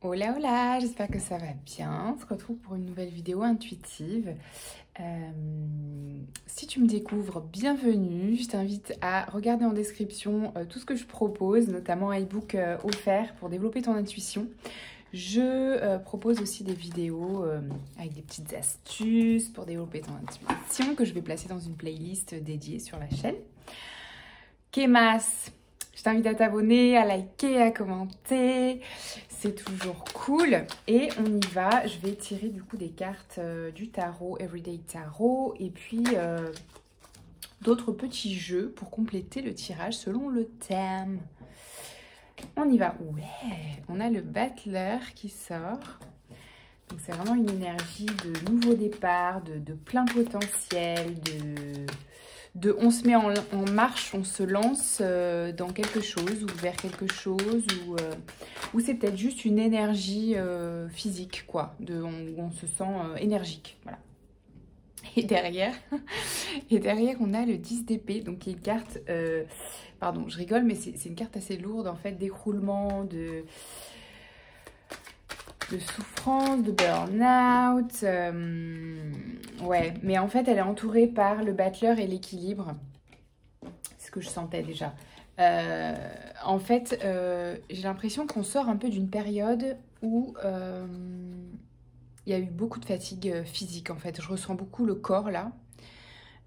Hola hola, j'espère que ça va bien. On se retrouve pour une nouvelle vidéo intuitive. Si tu me découvres, bienvenue. Je t'invite à regarder en description tout ce que je propose, notamment un e-book offert pour développer ton intuition. Je propose aussi des vidéos avec des petites astuces pour développer ton intuition que je vais placer dans une playlist dédiée sur la chaîne. ¿Qué más? Je t'invite à t'abonner, à liker, à commenter. C'est toujours cool. Et on y va. Je vais tirer du coup des cartes du tarot, Everyday Tarot. Et puis d'autres petits jeux pour compléter le tirage selon le thème. On y va. Ouais, on a le Battler qui sort. Donc c'est vraiment une énergie de nouveau départ, de plein potentiel, on se met en marche, on se lance dans quelque chose ou vers quelque chose ou c'est peut-être juste une énergie physique quoi, on se sent énergique, voilà. Et derrière on a le 10 d'épée, donc qui est une carte, pardon je rigole mais c'est une carte assez lourde en fait, d'écroulement, de souffrance, de burn-out. Ouais, mais en fait, elle est entourée par le Battler et l'équilibre. C'est ce que je sentais déjà. En fait, j'ai l'impression qu'on sort un peu d'une période où il y a eu beaucoup de fatigue physique, en fait. Je ressens beaucoup le corps, là.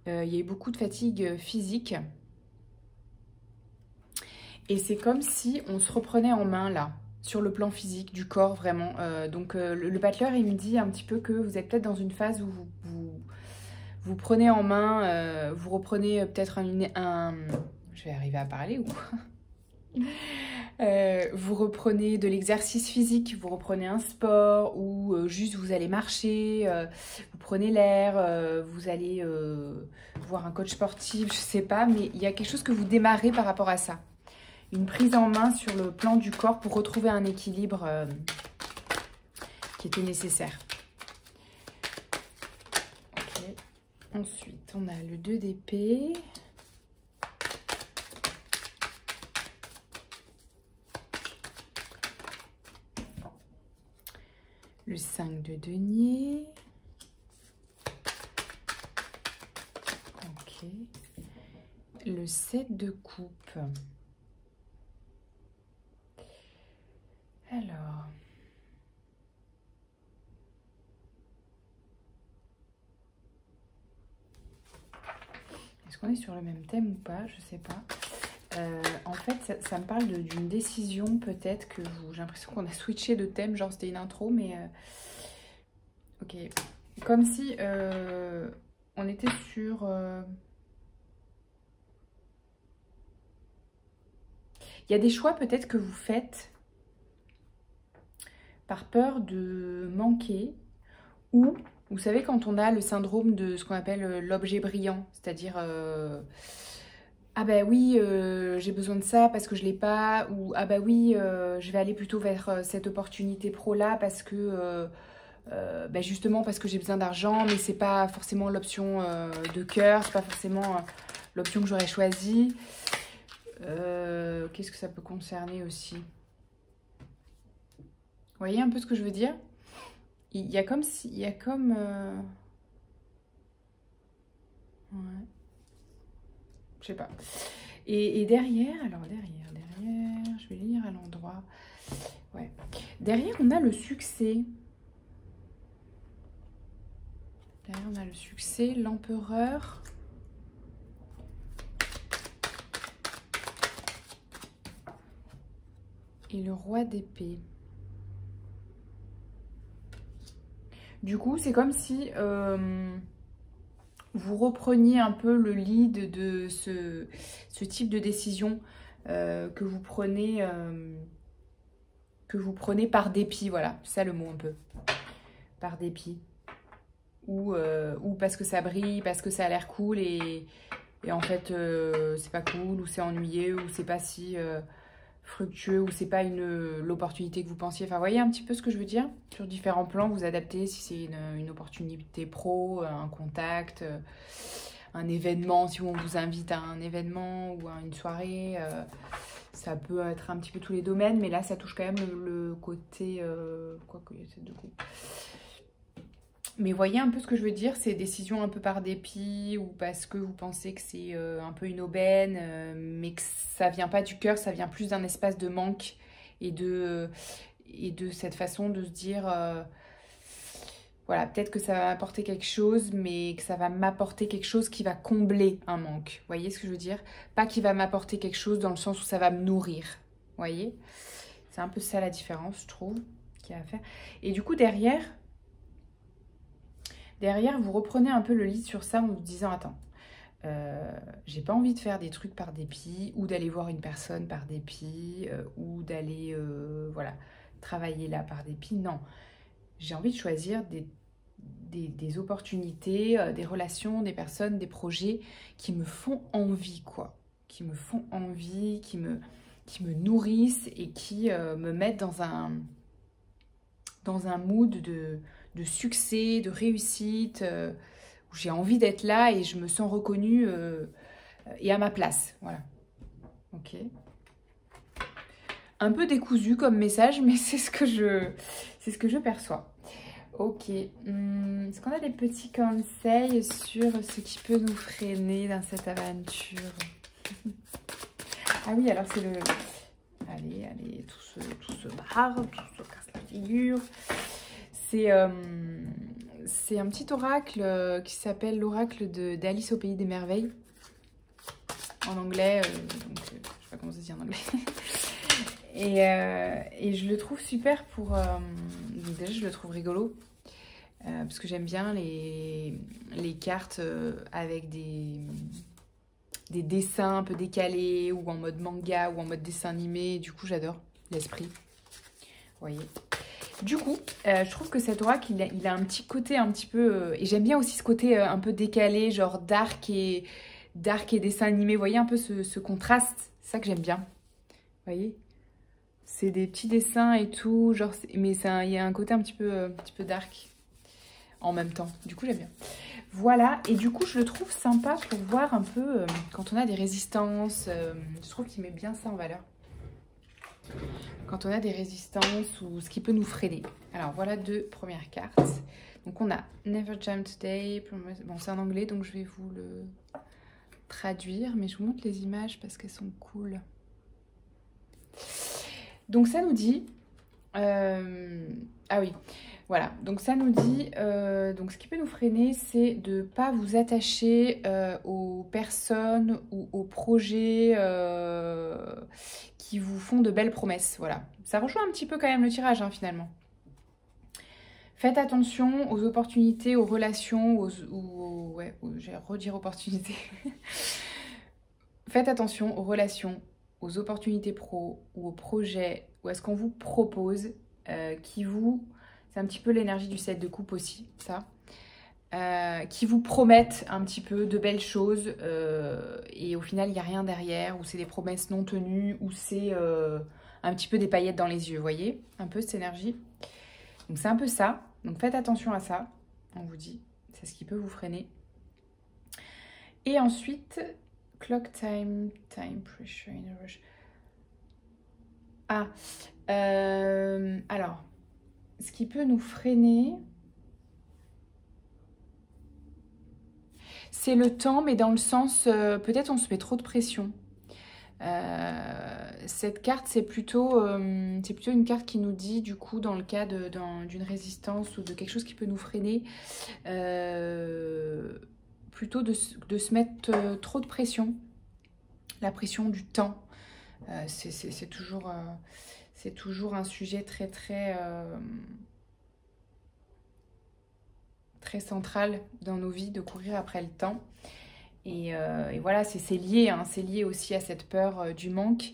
Il y a eu beaucoup de fatigue physique. Et c'est comme si on se reprenait en main, là. Sur le plan physique, du corps, vraiment. Donc, le Battler, il me dit un petit peu que vous êtes peut-être dans une phase où vous prenez en main, vous reprenez peut-être je vais arriver à parler ou quoi. Vous reprenez de l'exercice physique, vous reprenez un sport ou juste vous allez marcher, vous prenez l'air, vous allez voir un coach sportif, je sais pas, mais il y a quelque chose que vous démarrez par rapport à ça. Une prise en main sur le plan du corps pour retrouver un équilibre qui était nécessaire. Okay. Ensuite, on a le 2 d'épée. Le 5 de denier. Ok. Le 7 de coupe. Alors. Est-ce qu'on est sur le même thème ou pas? Je sais pas. En fait, ça me parle d'une décision peut-être que vous... J'ai l'impression qu'on a switché de thème, genre c'était une intro, mais... Ok. Comme si on était sur... Il y a des choix peut-être que vous faites par peur de manquer ou... Vous savez, quand on a le syndrome de ce qu'on appelle l'objet brillant, c'est-à-dire... ah bah oui, j'ai besoin de ça parce que je l'ai pas, ou ah bah oui, je vais aller plutôt vers cette opportunité pro là parce que bah justement parce que j'ai besoin d'argent, mais c'est pas forcément l'option de cœur, c'est pas forcément l'option que j'aurais choisie. Qu'est-ce que ça peut concerner aussi? Vous voyez un peu ce que je veux dire? Il y a comme si, il y a comme ouais. Je sais pas. Et derrière, alors derrière, je vais lire à l'endroit. Ouais. Derrière, on a le succès. Derrière, on a le succès, l'empereur. Et le roi d'épée. Du coup, c'est comme si vous repreniez un peu le lead de ce type de décision que vous prenez par dépit, voilà, c'est ça le mot un peu, par dépit. Ou parce que ça brille, parce que ça a l'air cool et en fait c'est pas cool, ou c'est ennuyeux, ou c'est pas si fructueux, ou c'est pas l'opportunité que vous pensiez. Enfin, vous voyez un petit peu ce que je veux dire? Sur différents plans, vous adaptez si c'est une opportunité pro, un contact, un événement, si on vous invite à un événement ou à une soirée, ça peut être un petit peu tous les domaines, mais là ça touche quand même le côté, quoi qu'il y ait ces deux coups. Mais voyez un peu ce que je veux dire, c'est décisions un peu par dépit ou parce que vous pensez que c'est un peu une aubaine, mais que ça vient pas du cœur, ça vient plus d'un espace de manque et de cette façon de se dire, voilà, peut-être que ça va m'apporter quelque chose, mais que ça va m'apporter quelque chose qui va combler un manque. Vous voyez ce que je veux dire? Pas qui va m'apporter quelque chose dans le sens où ça va me nourrir. Vous voyez? C'est un peu ça la différence, je trouve, qu'il y a à faire. Et du coup, derrière, vous reprenez un peu le lead sur ça en vous disant, attends, j'ai pas envie de faire des trucs par dépit ou d'aller voir une personne par dépit ou d'aller voilà, travailler là par dépit. Non, j'ai envie de choisir des opportunités, des relations, des personnes, des projets qui me font envie, quoi. Qui me font envie, qui me nourrissent et qui me mettent dans un mood de succès, de réussite, où j'ai envie d'être là et je me sens reconnue et à ma place. Voilà. Ok. Un peu décousu comme message, mais c'est ce que je perçois. Ok. Est-ce qu'on a des petits conseils sur ce qui peut nous freiner dans cette aventure? Ah oui, alors c'est le... Allez, tout se barre, tout se casse la figure. C'est un petit oracle qui s'appelle l'oracle d'Alice au Pays des Merveilles. En anglais, donc, je sais pas comment ça se dit en anglais. Et je le trouve super pour... déjà, je le trouve rigolo. Parce que j'aime bien les cartes avec des dessins un peu décalés ou en mode manga ou en mode dessin animé. Du coup, j'adore l'esprit. Vous voyez. Du coup, je trouve que cet oracle, il a un petit côté un petit peu... et j'aime bien aussi ce côté un peu décalé, genre dark et dessin animé. Vous voyez un peu ce contraste. C'est ça que j'aime bien. Vous voyez. C'est des petits dessins et tout, genre, mais il y a un côté un petit peu dark en même temps. Du coup, j'aime bien. Voilà, et du coup, je le trouve sympa pour voir un peu quand on a des résistances. Je trouve qu'il met bien ça en valeur. Quand on a des résistances ou ce qui peut nous freiner. Alors, voilà deux premières cartes. Donc, on a Never Jam Today. Bon, c'est en anglais, donc je vais vous le traduire. Mais je vous montre les images parce qu'elles sont cool. Donc, ça nous dit... ah oui, voilà. Donc, ça nous dit... donc, ce qui peut nous freiner, c'est de ne pas vous attacher aux personnes ou aux projets qui vous font de belles promesses. Voilà. Ça rejoint un petit peu quand même le tirage, hein, finalement. Faites attention aux opportunités, aux relations, ouais, je vais redire opportunités. Faites attention aux relations, aux opportunités pro ou aux projets ou à ce qu'on vous propose qui vous... C'est un petit peu l'énergie du 7 de coupe aussi, ça. Qui vous promettent un petit peu de belles choses et au final, il n'y a rien derrière ou c'est des promesses non tenues ou c'est un petit peu des paillettes dans les yeux, vous voyez? Un peu cette énergie. Donc, c'est un peu ça. Donc, faites attention à ça, on vous dit. C'est ce qui peut vous freiner. Et ensuite... Clock time, time pressure in a rush. Ah, alors, ce qui peut nous freiner, c'est le temps, mais dans le sens, peut-être on se met trop de pression. Cette carte, c'est plutôt une carte qui nous dit, du coup, dans le cas d'une résistance ou de quelque chose qui peut nous freiner, plutôt de se mettre trop de pression, la pression du temps. C'est toujours un sujet très central dans nos vies, de courir après le temps. Et voilà, c'est lié, hein, c'est lié aussi à cette peur du manque.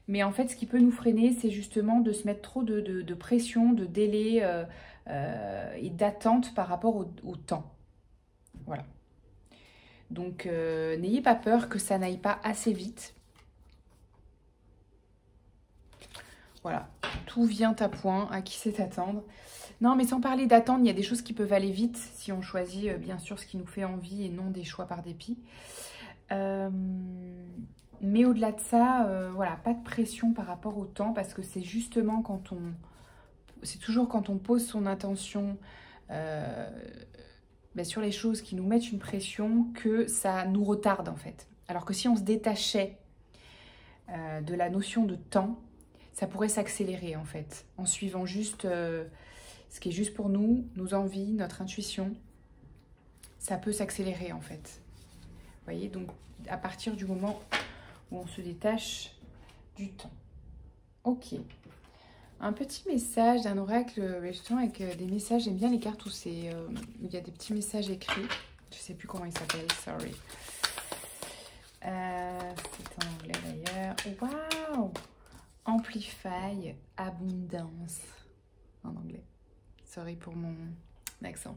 Mais en fait, ce qui peut nous freiner, c'est justement de se mettre trop de pression, de délai et d'attente par rapport au temps. Voilà. Donc, n'ayez pas peur que ça n'aille pas assez vite. voilà, tout vient à point, à qui sait attendre. Non, mais sans parler d'attendre, il y a des choses qui peuvent aller vite si on choisit bien sûr ce qui nous fait envie et non des choix par dépit. Mais au-delà de ça, voilà, pas de pression par rapport au temps parce que c'est justement quand on... C'est toujours quand on pose son attention sur les choses qui nous mettent une pression que ça nous retarde en fait. Alors que si on se détachait de la notion de temps, ça pourrait s'accélérer en fait, en suivant juste ce qui est juste pour nous, nos envies, notre intuition. Ça peut s'accélérer en fait. Vous voyez, donc à partir du moment où on se détache du temps. Ok. Un petit message d'un oracle, justement avec des messages, j'aime bien les cartes où il y a des petits messages écrits. Je sais plus comment ils s'appellent, sorry. C'est en anglais d'ailleurs. Waouh! Amplify, abondance. En anglais. Sorry pour mon accent.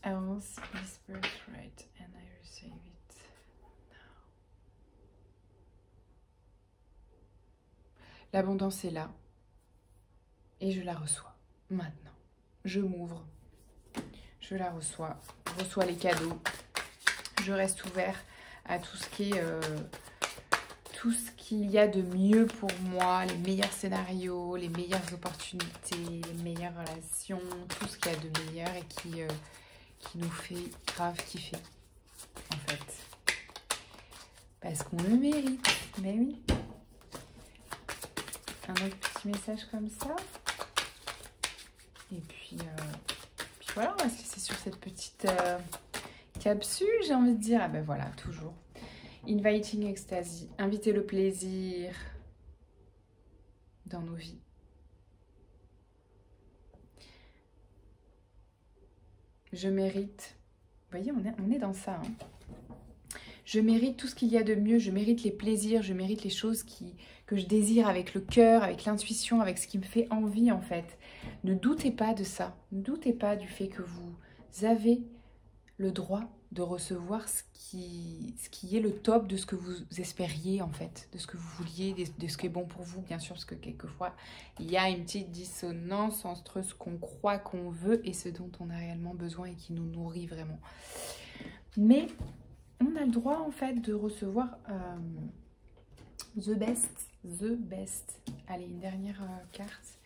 I was this birthright and I receive it now. L'abondance est là et je la reçois maintenant. Je m'ouvre, je la reçois, je reçois les cadeaux. Je reste ouvert à tout ce qui est tout ce qu'il y a de mieux pour moi, les meilleurs scénarios, les meilleures opportunités, les meilleures relations, tout ce qu'il y a de meilleur et qui nous fait grave kiffer, en fait. Parce qu'on le mérite, mais oui. Un autre petit message comme ça. Et puis voilà, on va se laisser sur cette petite capsule, j'ai envie de dire. Ah ben voilà, toujours. Inviting ecstasy, inviter le plaisir dans nos vies. Je mérite, vous voyez, on est dans ça. Hein. Je mérite tout ce qu'il y a de mieux, je mérite les plaisirs, je mérite les choses que je désire avec le cœur, avec l'intuition, avec ce qui me fait envie en fait. Ne doutez pas de ça, ne doutez pas du fait que vous avez le droit de recevoir ce qui est le top de ce que vous espériez en fait, de ce que vous vouliez, de ce qui est bon pour vous, bien sûr, parce que quelquefois, il y a une petite dissonance entre ce qu'on croit qu'on veut et ce dont on a réellement besoin et qui nous nourrit vraiment. Mais on a le droit en fait de recevoir the best. Allez, une dernière carte.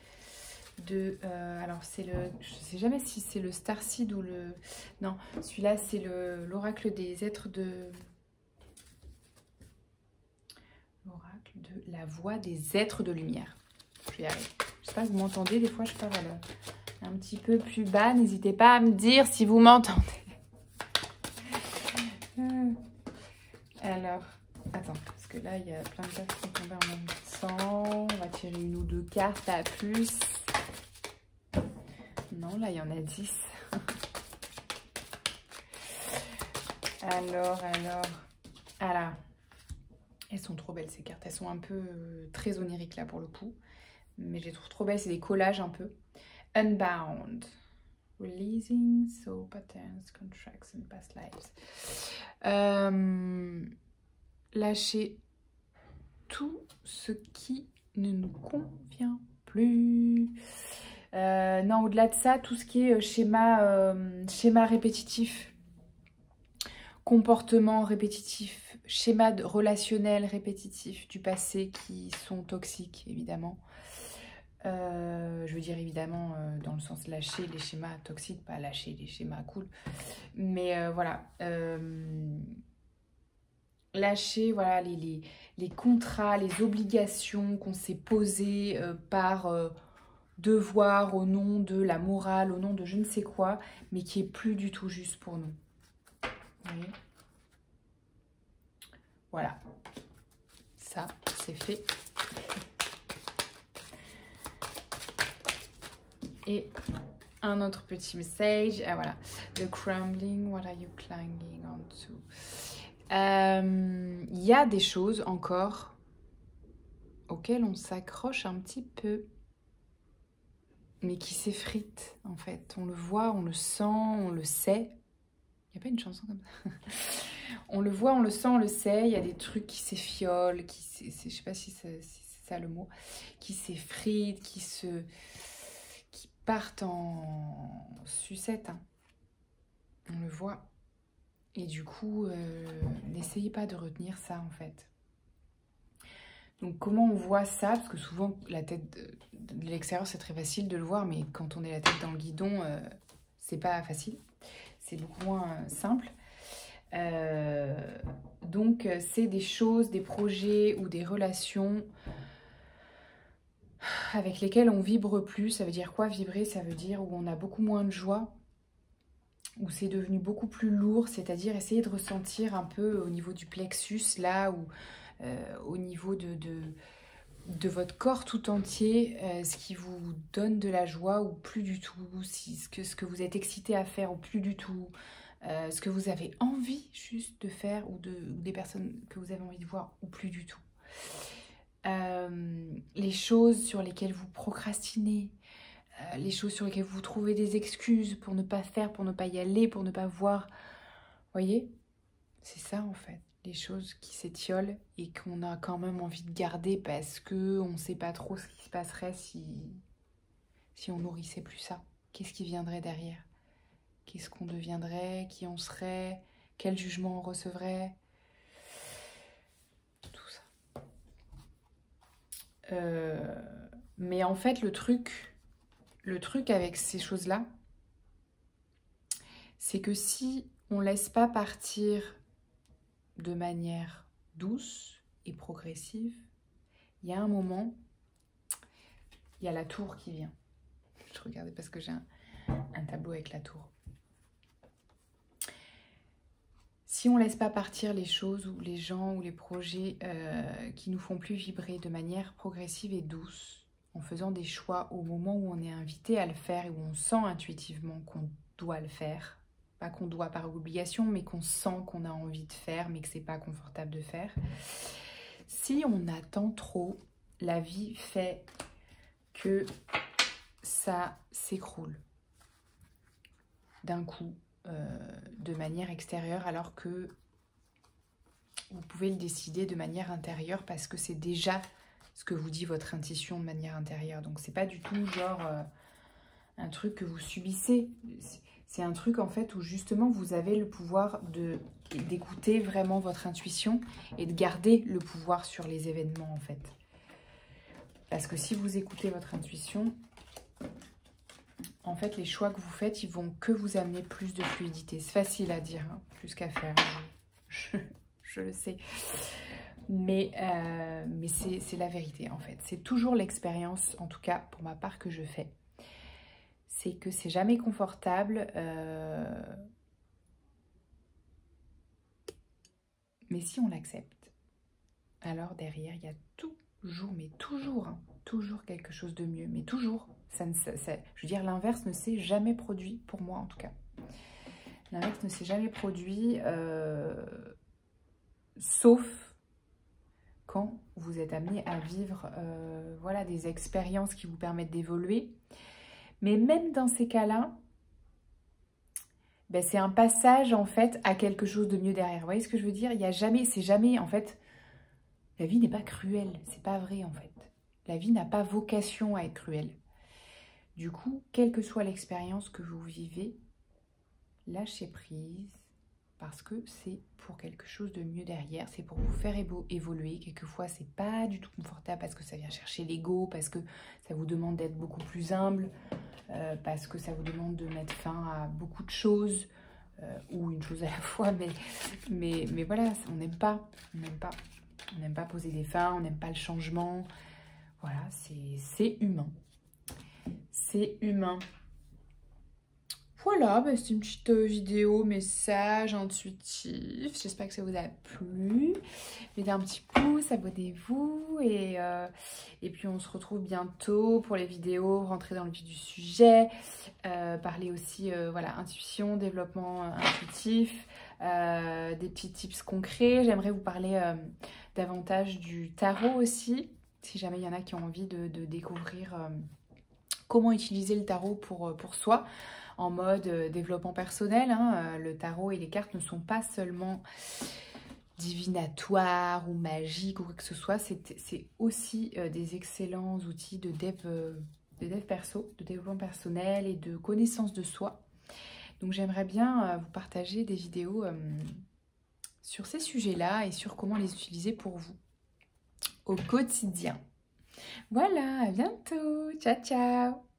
Alors c'est le, je sais jamais si c'est le Starseed ou le, non, celui-là c'est l'oracle des êtres de, l'oracle de la voix des êtres de lumière. Je vais y arriver. J'espère que vous m'entendez, des fois je parle un petit peu plus bas, n'hésitez pas à me dire si vous m'entendez. Alors, attends, parce que là il y a plein de cartes qui sont tombées en même temps, on va tirer une ou deux cartes à plus. Non, là, il y en a 10. Alors. Ah là. Elles sont trop belles, ces cartes. Elles sont un peu très oniriques, là, pour le coup. Mais je les trouve trop belles. C'est des collages, un peu. Unbound. Releasing soul patterns, contracts and past lives. Lâcher tout ce qui ne nous convient plus. Non, au-delà de ça, tout ce qui est schéma répétitif, comportement répétitif, schéma relationnel répétitif du passé qui sont toxiques, évidemment. Je veux dire, évidemment, dans le sens lâcher les schémas toxiques, pas lâcher les schémas cool. Mais voilà. Lâcher voilà, les contrats, les obligations qu'on s'est posées par... devoir au nom de la morale, au nom de je ne sais quoi, mais qui est plus du tout juste pour nous. Vous voyez ? Voilà. Ça, c'est fait. Et un autre petit message. Ah voilà. The crumbling, what are you clinging onto? Il y a des choses encore auxquelles on s'accroche un petit peu, mais qui s'effrite en fait. On le voit, on le sent, on le sait. Il n'y a pas une chanson comme ça. On le voit, on le sent, on le sait. Il y a des trucs qui s'effiolent, je sais pas si c'est ça le mot, qui s'effritent, qui partent en sucette. Hein. On le voit. Et du coup, n'essayez pas de retenir ça en fait. Donc comment on voit ça? Parce que souvent la tête de l'extérieur c'est très facile de le voir, mais quand on est la tête dans le guidon, c'est pas facile. C'est beaucoup moins simple. Donc c'est des choses, des projets ou des relations avec lesquelles on vibre plus. Ça veut dire quoi vibrer? Ça veut dire où on a beaucoup moins de joie, où c'est devenu beaucoup plus lourd, c'est-à-dire essayer de ressentir un peu au niveau du plexus, là, ou au niveau de votre corps tout entier, ce qui vous donne de la joie ou plus du tout, ce que vous êtes excité à faire ou plus du tout, ce que vous avez envie juste de faire ou des personnes que vous avez envie de voir ou plus du tout. Les choses sur lesquelles vous procrastinez, les choses sur lesquelles vous trouvez des excuses pour ne pas faire, pour ne pas y aller, pour ne pas voir. Voyez, c'est ça en fait, les choses qui s'étiolent et qu'on a quand même envie de garder parce qu'on ne sait pas trop ce qui se passerait si on nourrissait plus ça. Qu'est-ce qui viendrait derrière? Qu'est-ce qu'on deviendrait? Qui on serait? Quel jugement on recevrait? Tout ça. Mais en fait, le truc avec ces choses-là, c'est que si on ne laisse pas partir de manière douce et progressive, il y a un moment, il y a la tour qui vient. Je regardais parce que j'ai un tableau avec la tour. Si on ne laisse pas partir les choses ou les gens ou les projets qui nous font plus vibrer de manière progressive et douce, en faisant des choix au moment où on est invité à le faire et où on sent intuitivement qu'on doit le faire, pas qu'on doit par obligation, mais qu'on sent qu'on a envie de faire, mais que c'est pas confortable de faire. Si on attend trop, la vie fait que ça s'écroule d'un coup, de manière extérieure, alors que vous pouvez le décider de manière intérieure parce que c'est déjà ce que vous dit votre intuition de manière intérieure. Donc c'est pas du tout genre un truc que vous subissez. C'est un truc en fait où justement vous avez le pouvoir d'écouter vraiment votre intuition et de garder le pouvoir sur les événements en fait. Parce que si vous écoutez votre intuition, en fait les choix que vous faites, ils vont que vous amener plus de fluidité. C'est facile à dire, hein, plus qu'à faire. Je le sais. Mais c'est la vérité en fait. C'est toujours l'expérience, en tout cas pour ma part, que je fais. C'est que c'est jamais confortable. Mais si on l'accepte, alors derrière, il y a toujours, mais toujours, hein, toujours quelque chose de mieux. Mais toujours. Je veux dire, l'inverse ne s'est jamais produit, pour moi en tout cas. L'inverse ne s'est jamais produit, sauf quand vous êtes amené à vivre voilà, des expériences qui vous permettent d'évoluer. Mais même dans ces cas-là, ben, c'est un passage en fait à quelque chose de mieux derrière. Vous voyez ce que je veux dire? Il y a jamais, c'est jamais en fait, la vie n'est pas cruelle, c'est pas vrai en fait. La vie n'a pas vocation à être cruelle. Du coup, quelle que soit l'expérience que vous vivez, lâchez prise. Parce que c'est pour quelque chose de mieux derrière, c'est pour vous faire évoluer. Quelquefois, c'est pas du tout confortable parce que ça vient chercher l'ego, parce que ça vous demande d'être beaucoup plus humble, parce que ça vous demande de mettre fin à beaucoup de choses, ou une chose à la fois, mais voilà, on n'aime pas, on n'aime pas poser des fins, on n'aime pas le changement. Voilà, c'est humain. C'est humain. Voilà, bah c'est une petite vidéo message intuitif. J'espère que ça vous a plu. Mettez un petit pouce, abonnez-vous et puis on se retrouve bientôt pour les vidéos, rentrer dans le vif du sujet, parler aussi voilà, intuition, développement intuitif, des petits tips concrets. J'aimerais vous parler davantage du tarot aussi, si jamais il y en a qui ont envie de découvrir comment utiliser le tarot pour soi, en mode développement personnel. Hein. Le tarot et les cartes ne sont pas seulement divinatoires ou magiques ou quoi que ce soit, c'est aussi des excellents outils de dev perso, de développement personnel et de connaissance de soi. Donc j'aimerais bien vous partager des vidéos sur ces sujets-là et sur comment les utiliser pour vous au quotidien. Voilà, à bientôt. Ciao, ciao.